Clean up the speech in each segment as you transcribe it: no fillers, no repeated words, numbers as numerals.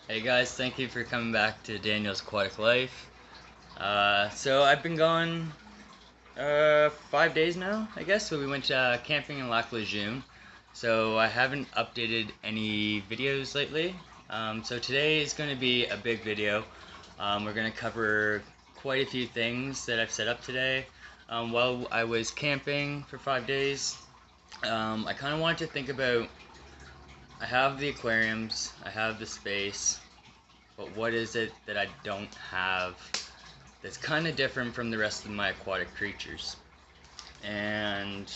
Hey guys, thank you for coming back to Daniel's Aquatic Life. So I've been gone 5 days now, I guess. So we went camping in Lac Lejeune. So I haven't updated any videos lately. So today is going to be a big video. We're going to cover quite a few things that I've set up today. While I was camping for 5 days, I kind of wanted to think about. I have the aquariums, I have the space, but what is it that I don't have that's kind of different from the rest of my aquatic creatures? And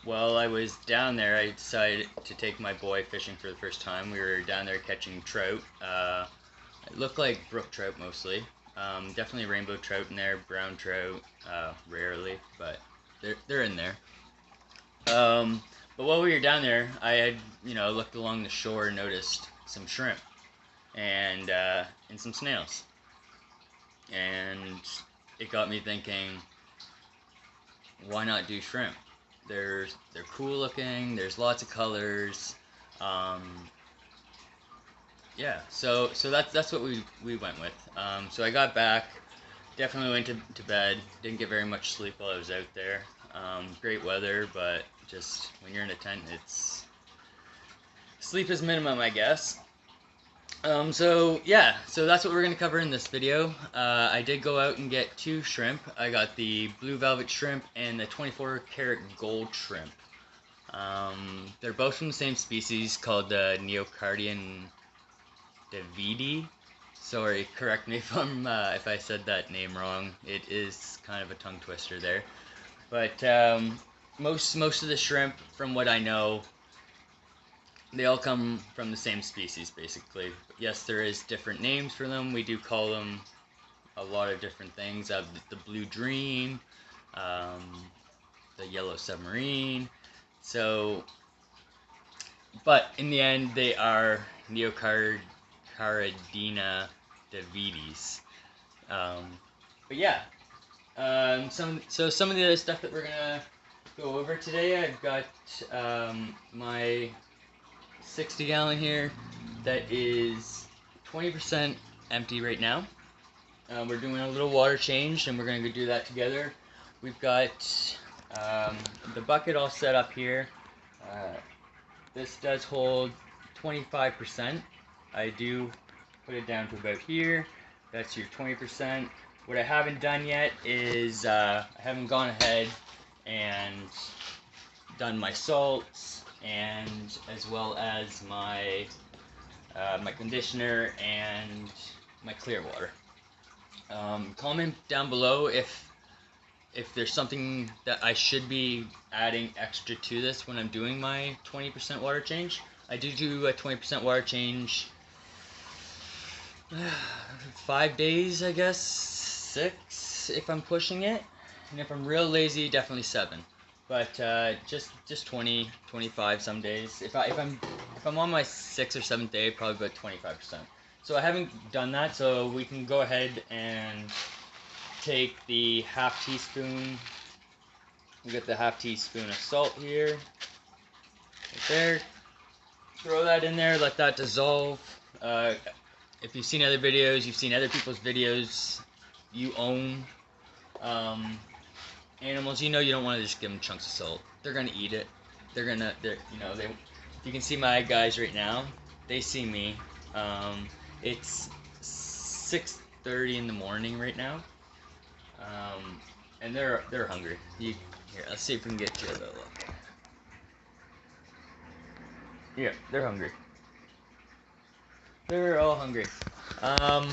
while I was down there, I decided to take my boy fishing for the first time. We were down there catching trout. It looked like brook trout mostly. Definitely rainbow trout in there, brown trout, rarely, but they're in there. But while we were down there, I had looked along the shore and noticed some shrimp and some snails, and it got me thinking, why not do shrimp? They're cool looking. There's lots of colors. Um, yeah, so that's what we went with. So I got back, definitely went to bed. Didn't get very much sleep while I was out there. Great weather, but just when you're in a tent, it's sleep is minimum, I guess. So yeah, so that's what we're gonna cover in this video. I did go out and get two shrimp. I got the blue velvet shrimp and the 24 karat gold shrimp. They're both from the same species called the Neocardian davidi. Sorry, correct me if I said that name wrong. It is kind of a tongue twister there. But most of the shrimp, from what I know, they all come from the same species, basically. Yes, there is different names for them. We do call them a lot of different things. The blue dream, um, the yellow submarine. So, but in the end, they are Neocaridina davidis. Um, but yeah, some of the other stuff that we're gonna go over today. I've got my 60-gallon here that is 20% empty right now. We're doing a little water change, and we're going to do that together. We've got the bucket all set up here. Uh, this does hold 25%. I do put it down to about here. That's your 20%. What I haven't done yet is I haven't gone ahead and done my salts, and as well as my conditioner and my clear water. Comment down below if there's something that I should be adding extra to this when I'm doing my 20% water change. I do a 20% water change 5 days, I guess, 6 if I'm pushing it, and if I'm real lazy, definitely 7. But just 20, 25 some days. If I'm on my 6th or 7th day, probably about 25%. So I haven't done that, so we can go ahead and take the half teaspoon. We got the half teaspoon of salt here, right there. Throw that in there, let that dissolve. If you've seen other videos, you've seen other people's videos, you own animals, you don't want to just give them chunks of salt. They're gonna eat it. They. You can see my guys right now. They see me. It's 6:30 in the morning right now, and they're hungry. Here, let's see if we can get you a little look. Yeah, they're hungry. They're all hungry. Um,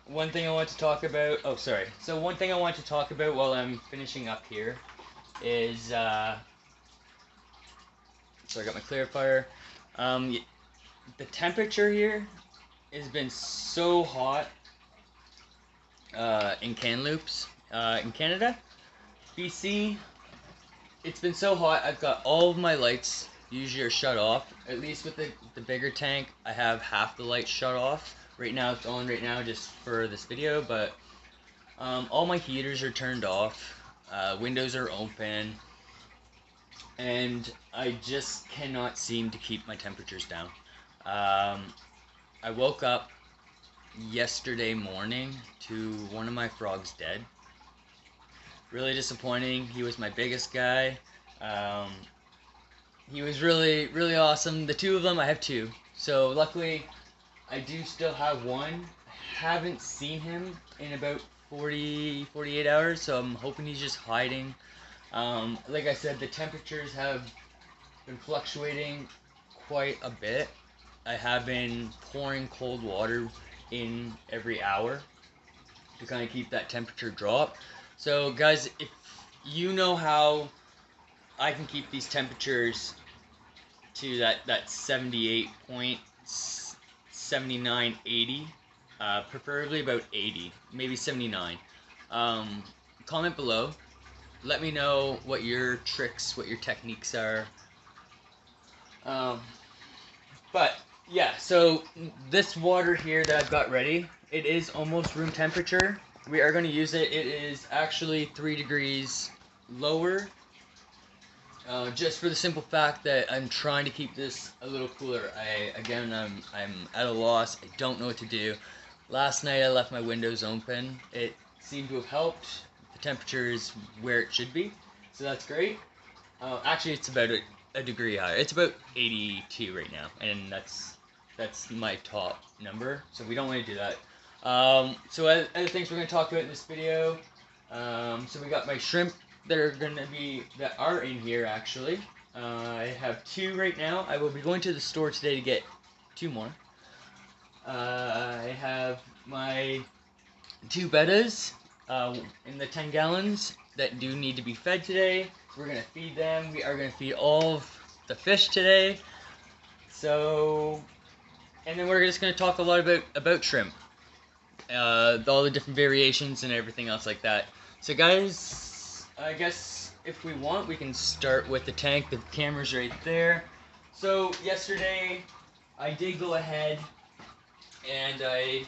one thing I want to talk about. Oh, sorry. So one thing I want to talk about while I'm finishing up here is so I got my clarifier. Um, the temperature here has been so hot in Kamloops, in Canada, BC. It's been so hot. I've got all of my lights usually are shut off. At least with the bigger tank, I have half the lights shut off. Right now it's on right now just for this video, but all my heaters are turned off. Windows are open, and I just cannot seem to keep my temperatures down. Um, I woke up yesterday morning to one of my frogs dead. Really disappointing. He was my biggest guy. Um, he was really, really awesome. The two of them, I have two. So luckily, I do still have one. I haven't seen him in about 48 hours, so I'm hoping he's just hiding. Like I said, the temperatures have been fluctuating quite a bit. I have been pouring cold water in every hour to kind of keep that temperature drop. So guys, if you know how I can keep these temperatures to that 78.79, 80, preferably about 80, maybe 79. Comment below. Let me know what your tricks, what your techniques are. But yeah, so this water here that I've got ready, it is almost room temperature. We are going to use it. It is actually 3 degrees lower, just for the simple fact that I'm trying to keep this a little cooler. I'm at a loss. I don't know what to do. Last night I left my windows open. It seemed to have helped. The temperature is where it should be, so that's great. Actually, it's about a degree higher. It's about 82 right now, and that's my top number. So we don't want to do that. So other things we're going to talk about in this video. So we got my shrimp that are in here actually. I have 2 right now. I will be going to the store today to get 2 more. I have my 2 bettas in the 10 gallons that do need to be fed today. So we're going to feed them. We are going to feed all of the fish today. So, and then we're just going to talk a lot about shrimp. All the different variations and everything else like that. So guys, I guess if we want, we can start with the tank. The camera's right there. So yesterday, I did go ahead and I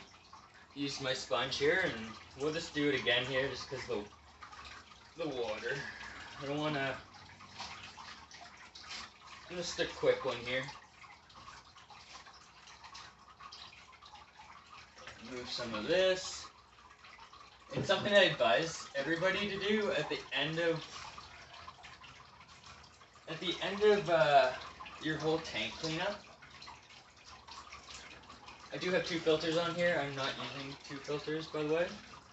used my sponge here, and we'll just do it again here just because the water. I don't want to. Just a quick one here. Move some of this. It's something I advise everybody to do at the end of your whole tank cleanup. I do have 2 filters on here. I'm not using 2 filters, by the way.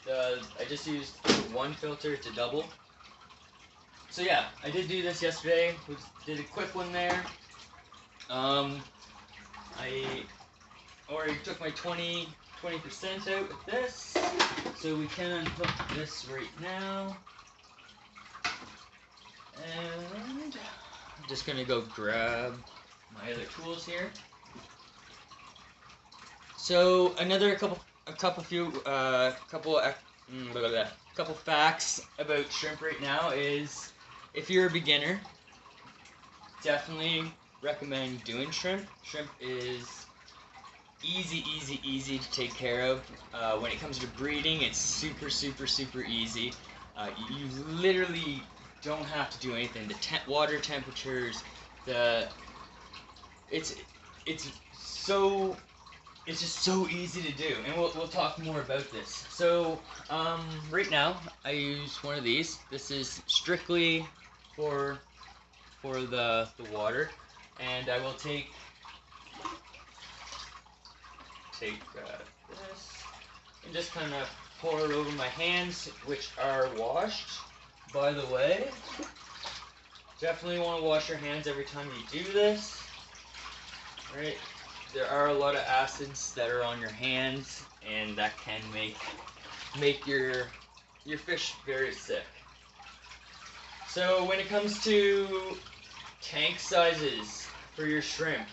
I just used 1 filter to double. So yeah, I did do this yesterday. We did a quick one there. I already took my 20% out with this, so we can unhook this right now. And I'm just gonna go grab my other tools here. So another couple facts about shrimp right now is, if you're a beginner, definitely recommend doing shrimp. Shrimp is easy to take care of. When it comes to breeding, it's super easy. You literally don't have to do anything. The water temperatures, it's just so easy to do, and we'll talk more about this. So right now I use one of these. This is strictly for the water, and I will take this and just kind of pour it over my hands, which are washed, by the way. Definitely want to wash your hands every time you do this. Right? There are a lot of acids that are on your hands, and that can make your fish very sick. So when it comes to tank sizes for your shrimp,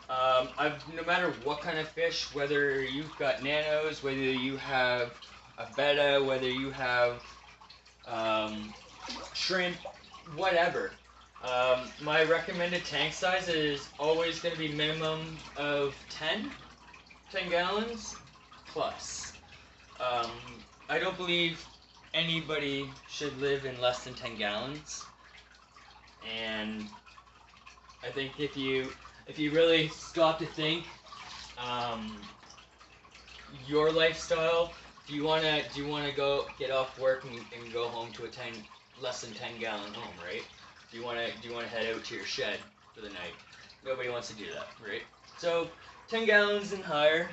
no matter what kind of fish, whether you've got nanos, whether you have a betta, whether you have shrimp, whatever, my recommended tank size is always going to be minimum of 10 gallons plus. I don't believe anybody should live in less than 10 gallons, and I think if you really stop to think, your lifestyle. Do you wanna go get off work and go home to a less than 10 gallon home, right? Do you wanna head out to your shed for the night? Nobody wants to do that, right? So 10 gallons and higher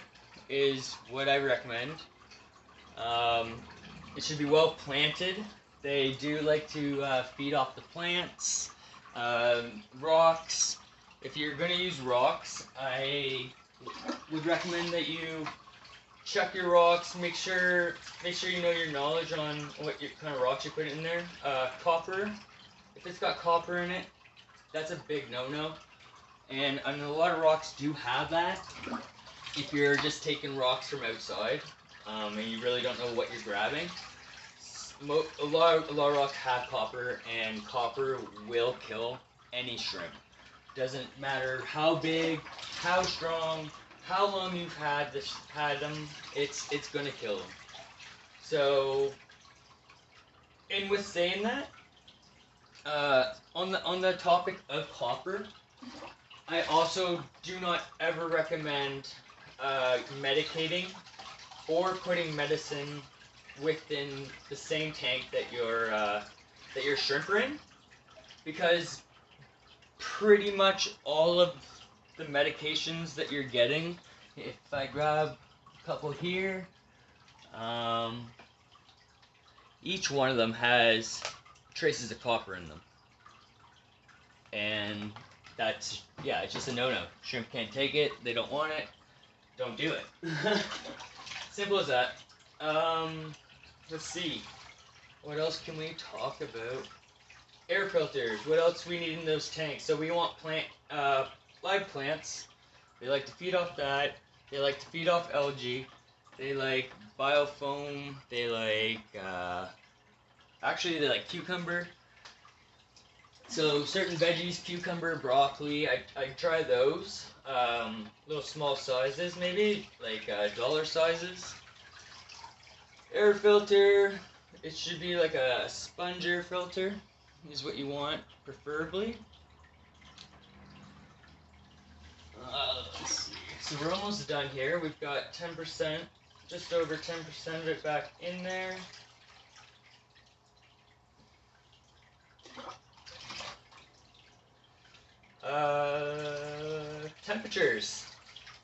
is what I recommend. It should be well planted. They do like to feed off the plants. Rocks. If you're going to use rocks, I would recommend that you check your rocks. Make sure you know your knowledge on what kind of rocks you put in there. Copper. If it's got copper in it, that's a big no-no. And I mean, a lot of rocks do have that. If you're just taking rocks from outside, and you really don't know what you're grabbing, a lot of rocks have copper, and copper will kill any shrimp. Doesn't matter how big, how strong, how long you've had them, it's gonna kill them. So, and with saying that, on the topic of copper, I also do not ever recommend medicating or putting medicine within the same tank that your shrimp are in, because pretty much all of the medications that you're getting, if I grab a couple here, each one of them has traces of copper in them, and that's, yeah, it's just a no-no. Shrimp can't take it, they don't want it, don't do it. Simple as that. Let's see. What else can we talk about? Air filters. What else we need in those tanks? So we want live plants. They like to feed off that. They like to feed off algae. They like biofoam. They like, actually they like cucumber. So certain veggies, cucumber, broccoli, I try those. Little small sizes maybe, like dollar sizes. Air filter, it should be like a sponge air filter, is what you want, preferably. Let's see. So we're almost done here. We've got 10%, just over 10% of it back in there. Temperatures.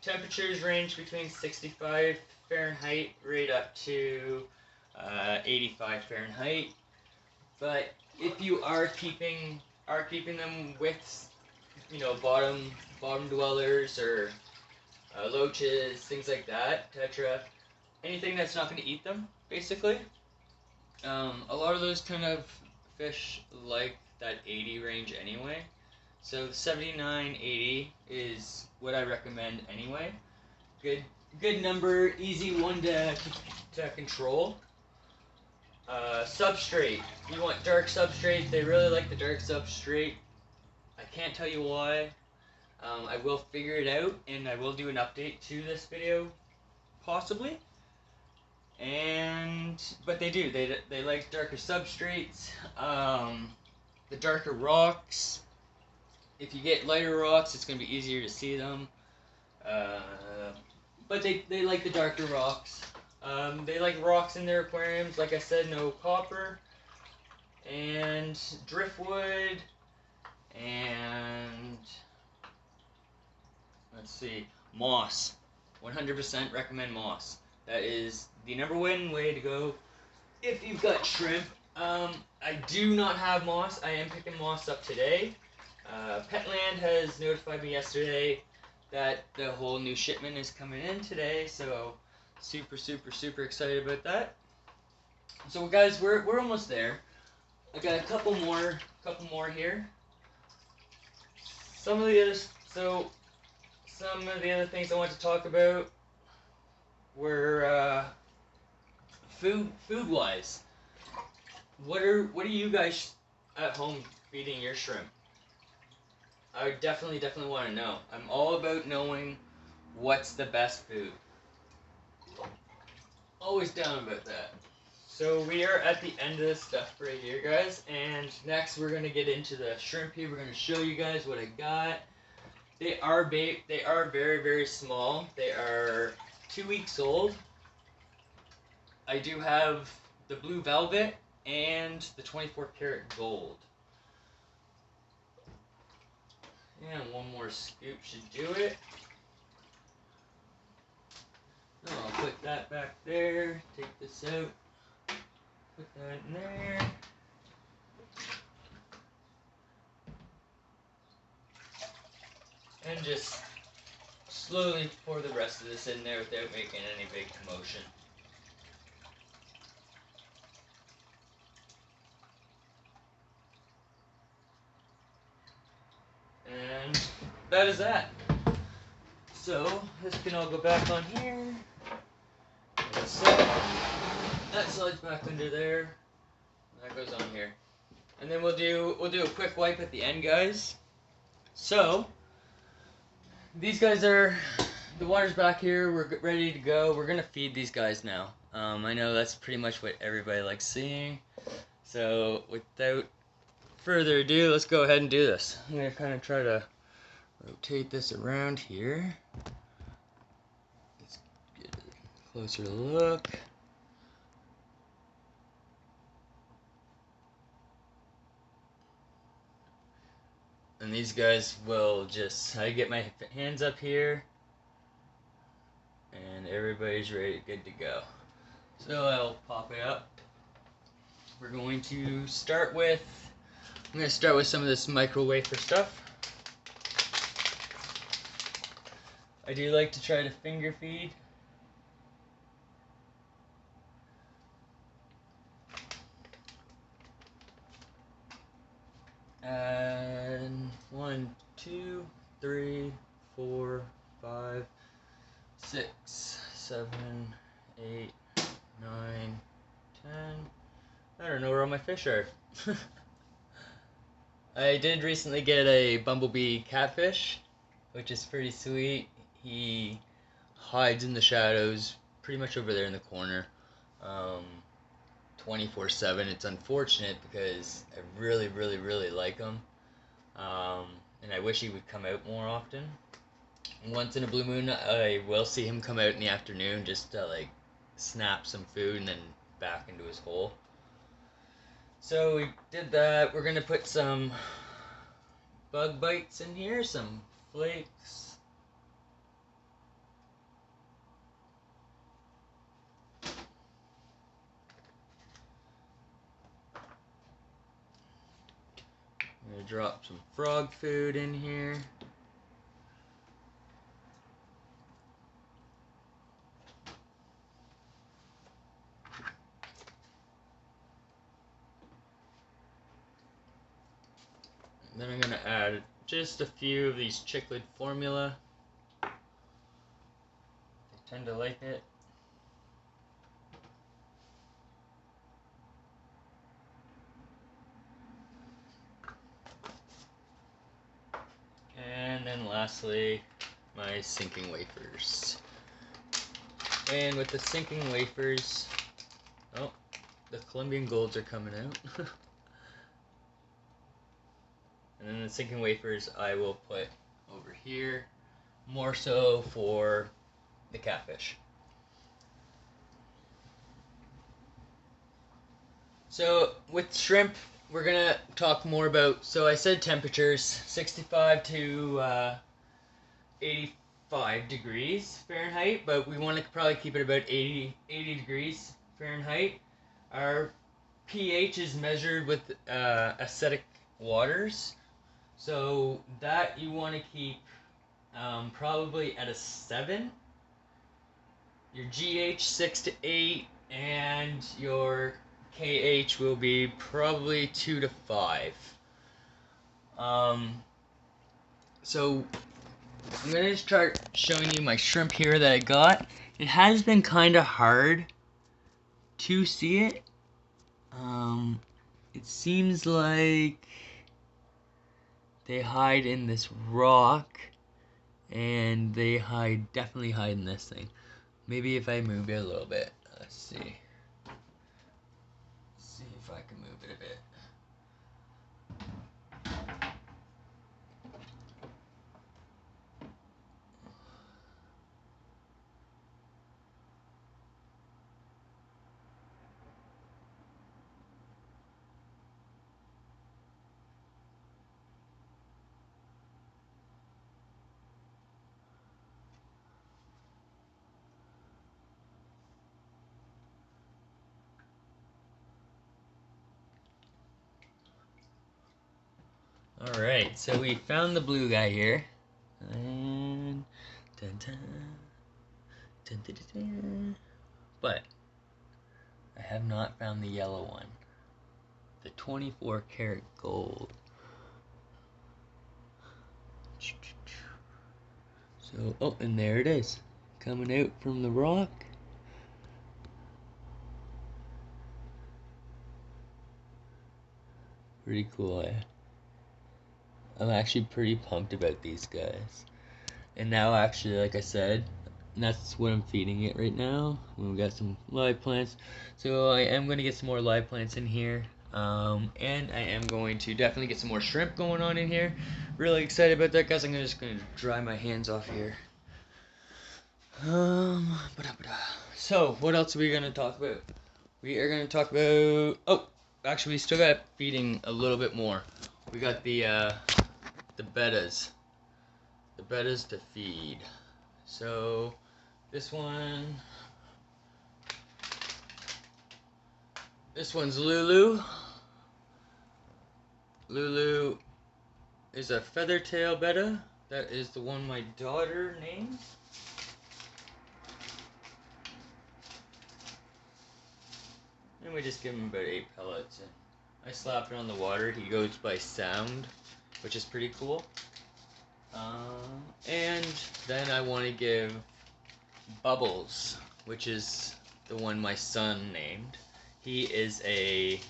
Temperatures range between 65 Fahrenheit right up to 85 Fahrenheit. But if you are keeping them with, you know, bottom dwellers or loaches, things like that, tetra, anything that's not going to eat them, basically. A lot of those kind of fish like that 80 range anyway. So 79, 80 is what I recommend anyway. Good number, easy one to control. Substrate. You want dark substrate. They really like the dark substrate. I can't tell you why. I will figure it out, and I will do an update to this video, possibly. But they do. They like darker substrates. The darker rocks. If you get lighter rocks, it's going to be easier to see them. But they like the darker rocks. They like rocks in their aquariums. Like I said, no copper. And driftwood. And let's see, moss. 100% recommend moss. That is the #1 way to go if you've got shrimp. I do not have moss. I am picking moss up today. Petland has notified me yesterday that the whole new shipment is coming in today, so super excited about that. So guys, we're almost there. I got a couple more here. Some of the other things I want to talk about were food wise. What are you guys at home feeding your shrimp? I definitely want to know. I'm all about knowing what's the best food. Always down about that. So we are at the end of this stuff right here, guys. And next we're going to get into the shrimp here. We're going to show you guys what I got. They are they are very, very small. They are 2 weeks old. I do have the blue velvet and the 24 karat gold. And one more scoop should do it. I'll put that back there. Take this out. Put that in there. And just slowly pour the rest of this in there without making any big commotion. And that is that. So this can all go back on here. That slides back under there. That goes on here. And then we'll do a quick wipe at the end, guys. So these guys are, the water's back here. We're ready to go. We're gonna feed these guys now. I know that's pretty much what everybody likes seeing. So without further ado, let's go ahead and do this. I'm gonna kind of try to rotate this around here. Let's get a closer look. And these guys will just, I get my hands up here, and everybody's ready, good to go. So I'll pop it up. We're going to start with, I'm going to start with some of this microwave stuff. I do like to try to finger feed. And 1, 2, 3, 4, 5, 6, 7, 8, 9, 10. I don't know where all my fish are. I did recently get a bumblebee catfish, which is pretty sweet. He hides in the shadows, pretty much over there in the corner, 24/7. It's unfortunate because I really, really, really like him, and I wish he would come out more often. Once in a blue moon, I will see him come out in the afternoon just to like snap some food and then back into his hole. So we did that. We're gonna put some bug bites in here, some flakes. I'm gonna drop some frog food in here. And then I'm gonna add just a few of these chiclet formula. I tend to like it. And then lastly, my sinking wafers. And with the sinking wafers, oh, the Colombian golds are coming out. And then the sinking wafers I will put over here, more so for the catfish. So with shrimp, we're gonna talk more about, so I said temperatures, 65 to 85 degrees Fahrenheit, but we want to probably keep it about 80 degrees Fahrenheit. Our pH is measured with acidic waters, so that you want to keep probably at a 7. Your GH 6 to 8, and your KH will be probably 2 to 5. So I'm going to start showing you my shrimp here that I got. It has been kind of hard to see it. It seems like they hide in this rock, and they definitely hide in this thing. Maybe if I move it a little bit. Let's see. See if I can move it a bit. Alright, so we found the blue guy here. And dun, dun, dun, dun, dun, dun. But I have not found the yellow one. The 24 karat gold. So, oh, and there it is. Coming out from the rock. Pretty cool, eh? I'm actually pretty pumped about these guys. And now, actually, like I said, that's what I'm feeding it right now. We got some live plants. So I am going to get some more live plants in here. And I am going to definitely get some more shrimp going on in here. Really excited about that, guys. I'm just going to dry my hands off here. So, what else are we going to talk about? We are going to talk about... Oh, actually, we still got feeding a little bit more. We got the bettas. The bettas to feed. So, this one's Lulu. Lulu is a feathertail betta. That is the one my daughter named. And we just give him about 8 pellets. And I slap it on the water. He goes by sound, which is pretty cool. And then I want to give Bubbles, which is the one my son named. He is a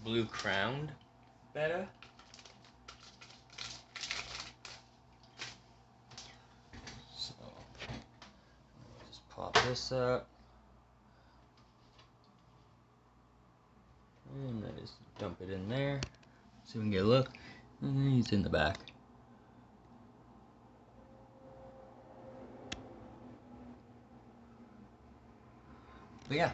blue crowned betta. So just pop this up. And I just dump it in there so we can get a look. And he's in the back. But yeah.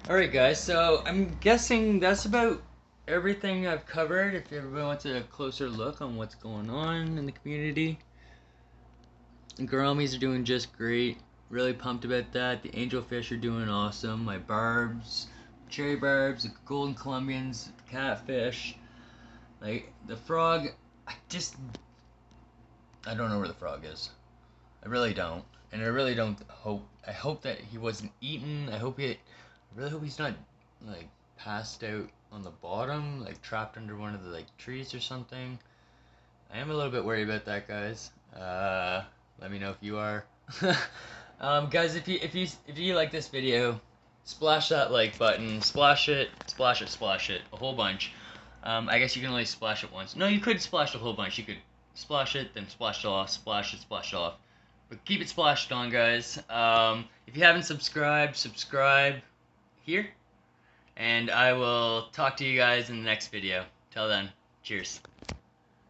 Alright guys, so I'm guessing that's about everything I've covered. If everybody wants a closer look on what's going on in the community. The gouramis are doing just great. Really pumped about that. The angelfish are doing awesome. My barbs, cherry barbs, the golden Colombians, catfish. Like, the frog, I don't know where the frog is. I really don't. And I really don't hope, I hope that he wasn't eaten. I really hope he's not, like, passed out on the bottom, like, trapped under one of the, like, trees or something. I am a little bit worried about that, guys. Let me know if you are. Guys, if you like this video, splash that like button. Splash it, a whole bunch. I guess you can only splash it once. No, you could splash a whole bunch. You could splash it, then splash it off, splash it off. But keep it splashed on, guys. If you haven't subscribed, subscribe here. And I will talk to you guys in the next video. Till then, cheers.